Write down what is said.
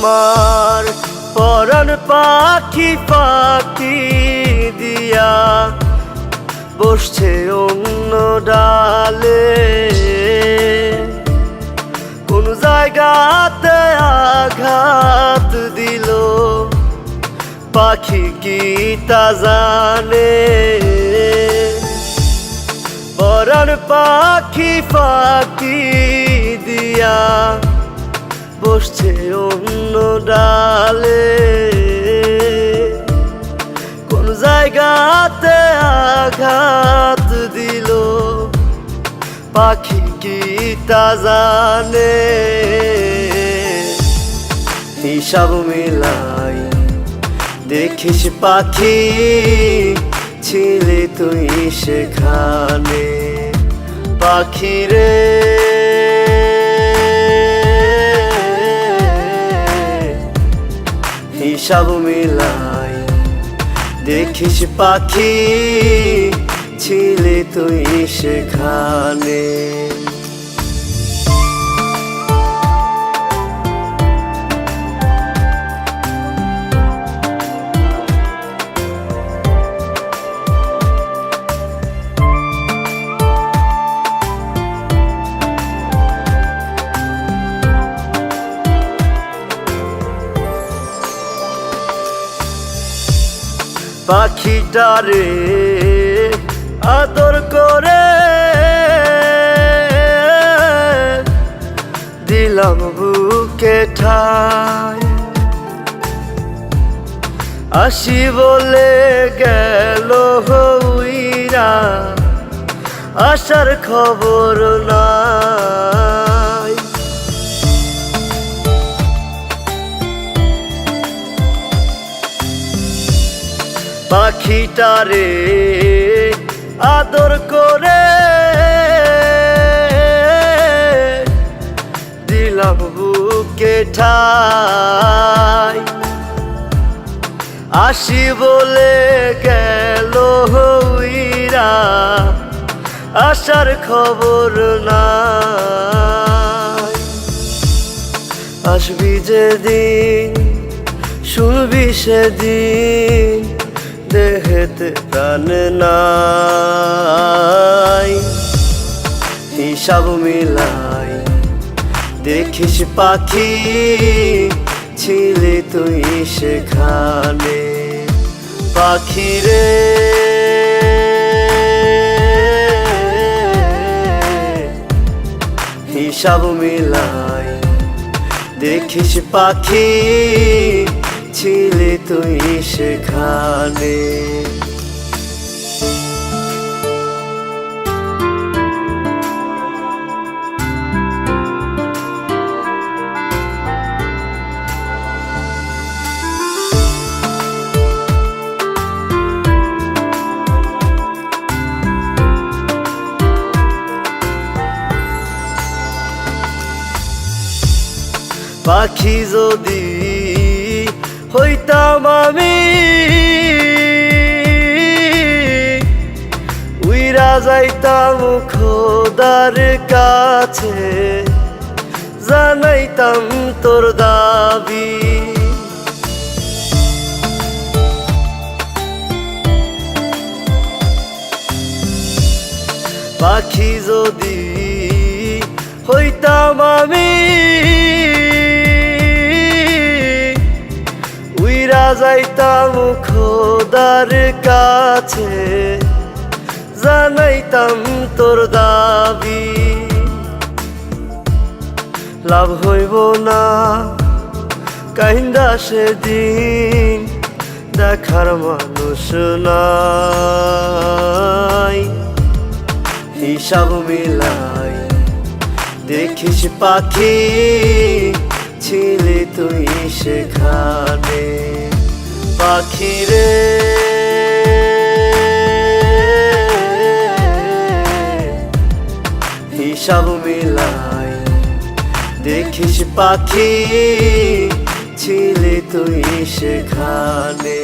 আমার পরাণ পাখি পাখি দিয়া বসছে অন্য ডালে। কোন জায়গাতে আঘাত দিল পাখি কি তা জানে। পরাণ পাখি পাখি দিয়া বসছে অন্য ডালে। কোন জায়গাতে আঘাত দিল পাখি কি তা জানে। হিসাব মিলাই দেখিস পাখি ছিলে তুই সেখানে। পাখি রে হিসাব মিলাই দেখিস পাখি ছিলে তুই সেখানে। পাখিটারে আদর করে দিলাম বুকে ঠাই। আসি বলে গেল হইরা আসার খবর নাই। পাখিটারে আদর করে দিলাম বুকে ঠাই। আসি বলে গেল হইরা আসার খবর নাই। আসবি যেদিন শুনবি সেদিন দেহেতে প্রাণ নাই। হিসাব মিলাই দেখিস পাখি ছিলে তুই সেখানে। পাখি রে হিসাব মিলাই দেখিস পাখি ছিলে তুই সেখানে। পাখি যদি হইতাম আমি উইরা যাইতাম খোদার কাছে, জানাইতাম তোর দাবি। পাখি যদি হইতাম আমি উইরা যাইতাম খোদার কাছে, জানাইতাম তোর দাবি। লাভ হইব না কাহিন্দা সেদিন দেখার মানুষ নাই। হিসাব মিলাই দেখিস পাখি ছিলে তুই সেখানে। পাখি রে হিসাব মিলাই দেখিস পাখি ছিলে তুই সেখানে।